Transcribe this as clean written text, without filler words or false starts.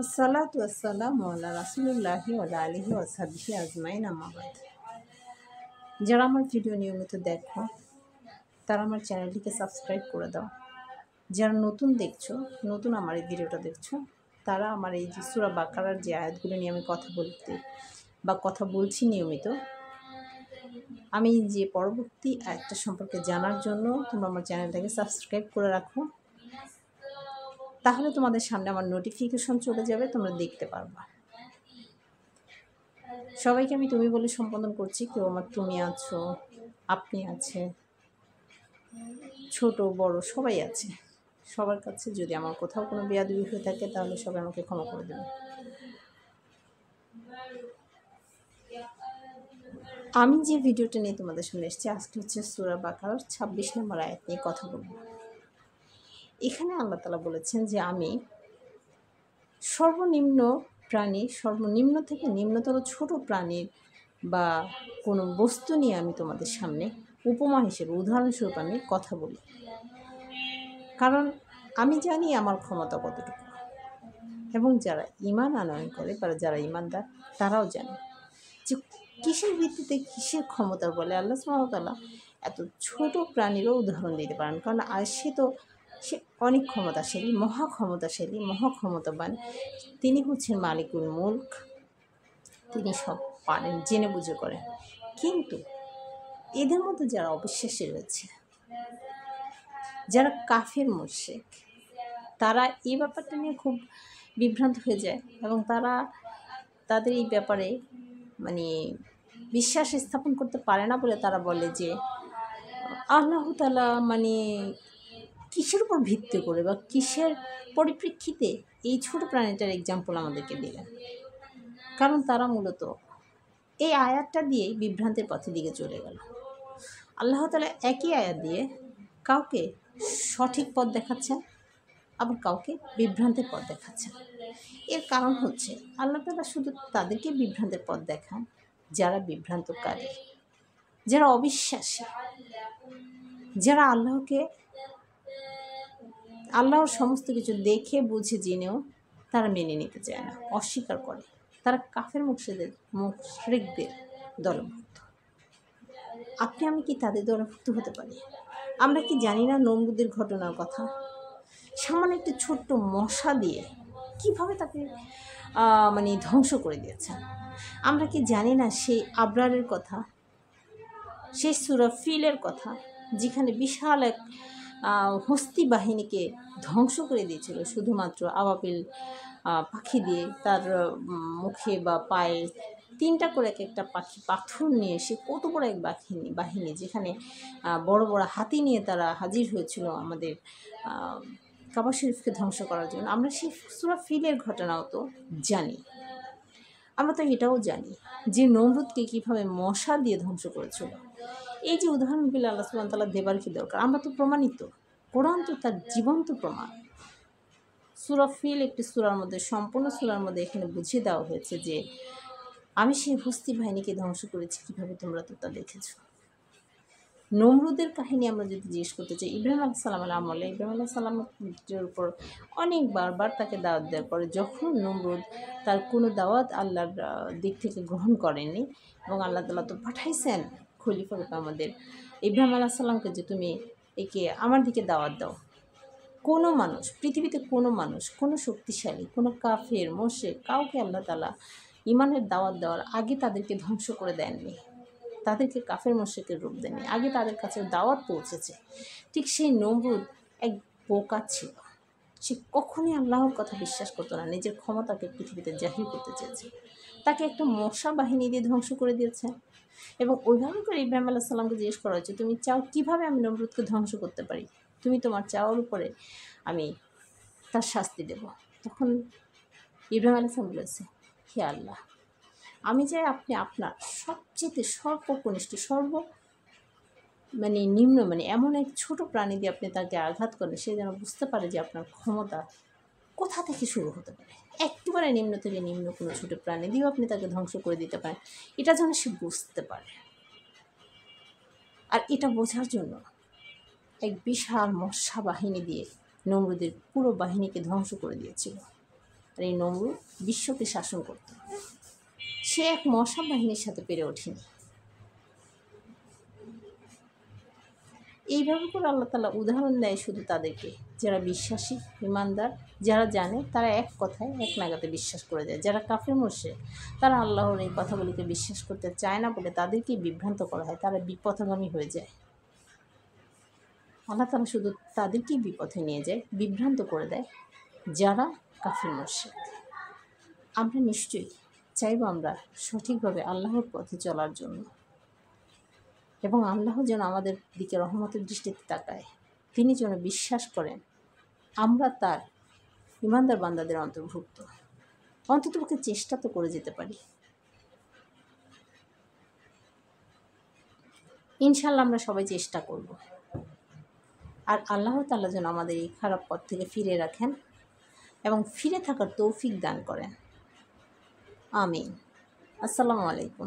আসসালাতু ওয়াসসালামু আলা রাসূলিল্লাহি ওয়া আলা আলিহি ওয়া সাহবিহি আজমাইন, আম্মা বাদ। যারা আমার ভিডিও নিয়মিত দেখো তারা আমার চ্যানেলটিকে সাবস্ক্রাইব করে দাও। যারা নতুন দেখছো, নতুন আমার এই ভিডিওটা দেখছো, তারা আমার এই যে সূরা বাকারার যে আয়াতগুলো নিয়ে আমি কথা বলছি নিয়মিত, আমি যে পরবর্তী আয়াতটা সম্পর্কে জানার জন্য তোমরা আমার চ্যানেলটাকে সাবস্ক্রাইব করে রাখো। তাহলে তোমাদের সামনে আমার নোটিফিকেশন চলে যাবে, তোমরা দেখতে পারবা। সবাইকে আমি তুমি বলে সম্বোধন করছি। কেউ আমার তুমি আছো, আপনি আছে, ছোট বড় সবাই আছে। সবার কাছে যদি আমার কোথাও কোনো বেয়াদবি হয়ে থাকে তাহলে সবাই আমাকে ক্ষমা করে দেবে। আমি যে ভিডিওটা নিয়ে তোমাদের সামনে এসেছি আজকে হচ্ছে সূরা বাকারার 26 নম্বর আয়াত নিয়ে কথা বলবো। এখানে আল্লাহ তাআলা বলেছেন যে আমি সর্বনিম্ন প্রাণী, সর্বনিম্ন থেকে নিম্নতর ছোট প্রাণীর বা কোনো বস্তু নিয়ে আমি তোমাদের সামনে উপমা হিসেবে, উদাহরণস্বরূপ আমি কথা বলি। কারণ আমি জানি আমার ক্ষমতা কতটুকু, এবং যারা ঈমান আনয়ন করে বা যারা ঈমানদার তারাও জানে যে কিসের ভিত্তিতে, কিসের ক্ষমতার বলে আল্লাহ সুবহানাহু ওয়া তাআলা এত ছোট প্রাণীরও উদাহরণ দিতে পারেন। কারণ সে অনেক ক্ষমতাশালী, মহা ক্ষমতাবান। তিনি হচ্ছেন মালিকুল মুলক, তিনি সব পারেন, জেনে বুঝে করেন। কিন্তু এদের মধ্যে যারা অবিশ্বাসী রয়েছে, যারা কাফের মুশরিক, তারা এই ব্যাপারটা নিয়ে খুব বিভ্রান্ত হয়ে যায় এবং তাদের এই ব্যাপারে বিশ্বাস স্থাপন করতে পারে না বলে তারা বলে যে আল্লাহ তাআলা কিসের উপর ভিত্তি করে বা কিসের পরিপ্রেক্ষিতে এই ছোট প্রাণীটার এক্সাম্পল আমাদেরকে দিলেন। কারণ তারা মূলত এই আয়াতটা দিয়েই বিভ্রান্তের পথের দিকে চলে গেল। আল্লাহ তাআলা একই আয়াত দিয়ে কাউকে সঠিক পথ দেখাচ্ছেন, আবার কাউকে বিভ্রান্তের পথ দেখাচ্ছেন। এর কারণ হচ্ছে আল্লাহ তাআলা শুধু তাদেরকে বিভ্রান্তের পথ দেখান যারা বিভ্রান্তকারী, যারা অবিশ্বাসী, যারা আল্লাহর সমস্ত কিছু দেখে বুঝে জেনেও তারা মেনে নিতে চায় না, অস্বীকার করে। তারা কাফের মুশরিকদের দলভুক্ত। আপনি আমি কি তাদের দলভুক্ত হতে পারি? আমরা কি জানি না নমরুদের ঘটনার কথা? সামান্য একটি ছোট্ট মশা দিয়ে কিভাবে তাকে ধ্বংস করে দিয়েছেন? আমরা কি জানি না সেই আবরারের কথা, সেই সূরা ফিলের কথা, যেখানে বিশাল এক হস্তি বাহিনীকে ধ্বংস করে দিয়েছিল শুধুমাত্র আবাবিল পাখি দিয়ে। তার মুখে বা পায়ে 3টা করে একটা পাখি পাথর নিয়ে এসে কত বড় এক বাহিনী, যেখানে বড় বড় হাতি নিয়ে তারা হাজির হয়েছিল আমাদের কাবা শরীফকে ধ্বংস করার জন্য। আমরা সেই সূরা ফিলের ঘটনাও তো জানি। আমরা তো এটাও জানি যে নমরুদকে কীভাবে মশা দিয়ে ধ্বংস করেছিল। এই যে উদাহরণগুলো আল্লাহ সুবহানাহু ওয়া তাআলা দেবার কি দরকার? আমরা তো প্রমাণিত, কোরআন তো তার জীবন্ত প্রমাণ। সূরা ফিল একটি সূরার মধ্যে, সম্পূর্ণ সূরার মধ্যে এখানে বুঝিয়ে দেওয়া হয়েছে যে আমি সেই হস্তি বাহিনীকে ধ্বংস করেছি। কীভাবে তোমরা তো তা দেখেছ। নমরুদের কাহিনী আমরা যদি জিজ্ঞেস করতে চাই, ইব্রাহিম আলাইহিস সালামের আমলে ইব্রাহিম আলাইহিস সালামের উপর অনেকবার তাকে দাওয়াত দেওয়ার পরে যখন নমরুদ তার কোনো দাওয়াত আল্লাহর দিক থেকে গ্রহণ করেনি, এবং আল্লাহ তাআলা তো পাঠাইছেন খলিফা রূপে আমাদের ইব্রাহিম আলাইহিস সালামকে, যে তুমি একে আমার দিকে দাওয়াত দাও। কোনো মানুষ, পৃথিবীতে কোনো মানুষ, কোনো শক্তিশালী, কোনো কাফের মুশরিক কাউকে আল্লাহ তাআলা ঈমানের দাওয়াত দেওয়ার আগে তাদেরকে ধ্বংস করে দেননি, তাদেরকে কাফের মুশরিকের রূপ দেননি। আগে তাদের কাছে দাওয়াত পৌঁছেছে। ঠিক সেই নমরুদ এক বোকা ছিল। সে কখনই আল্লাহর কথা বিশ্বাস করতো না, নিজের ক্ষমতাকে পৃথিবীতে জাহির করতে চেয়েছে। তাকে একটা মশা বাহিনী দিয়ে ধ্বংস করে দিয়েছে। এবং ওইভাবে করে ইব্রাহিম আলাইহিস সালামকে জিজ্ঞেস করা হয়েছে, তুমি চাও কীভাবে আমি নমরুদকে ধ্বংস করতে পারি? তুমি তোমার চাওয়ার উপরে আমি তার শাস্তি দেব। তখন ইব্রাহিম আলাইহিস সালাম বলেছে, হে আল্লাহ, আমি চাই আপনি আপনার সবচেয়ে সর্বকনিষ্ঠ নিম্ন এমন এক ছোট প্রাণী দিয়ে আপনি তাকে আঘাত করেন, সে যেন বুঝতে পারে যে আপনার ক্ষমতা কোথা থেকে শুরু হতে পারে। একেবারে নিম্ন থেকে নিম্ন কোনো ছোটো প্রাণী দিয়েও আপনি তাকে ধ্বংস করে দিতে পারেন, এটা যেন সে বুঝতে পারে। আর এটা বোঝার জন্য এক বিশাল মশা বাহিনী দিয়ে নমরুদের পুরো বাহিনীকে ধ্বংস করে দিয়েছিল। আর এই নমরুদ বিশ্বকে শাসন করত। সে এক মশা বাহিনীর সাথে পেরে ওঠেনি। এইভাবে করে আল্লাহ তাআলা উদাহরণ দেয় শুধু তাদেরকে যারা বিশ্বাসী, ইমানদার, যারা জানে তারা এক কথায় এক নাগাতে বিশ্বাস করে যায়। যারা কাফের মুশরিক তারা আল্লাহর এই কথাগুলিকে বিশ্বাস করতে চায় না বলে তাদেরকেই বিভ্রান্ত করা হয়, তারা বিপথগামী হয়ে যায়। আল্লাহ তাআলা শুধু তাদেরকেই বিপথে নিয়ে যায়, বিভ্রান্ত করে দেয় যারা কাফের মুশরিক। আমরা নিশ্চয়ই চাইব আমরা সঠিকভাবে আল্লাহর পথে চলার জন্য, এবং আল্লাহ যেন আমাদের দিকে রহমতের দৃষ্টিতে তাকায়, তিনি যেন বিশ্বাস করেন আমরা তার ইমানদার বান্দাদের অন্তর্ভুক্ত। অন্ততপক্ষে চেষ্টা তো করে যেতে পারি। ইনশাআল্লাহ আমরা সবাই চেষ্টা করব। আর আল্লাহ তাআলা যেন আমাদের এই খারাপ পথ থেকে ফিরে রাখেন এবং ফিরে থাকার তৌফিক দান করেন। আমিন। আসসালামু আলাইকুম।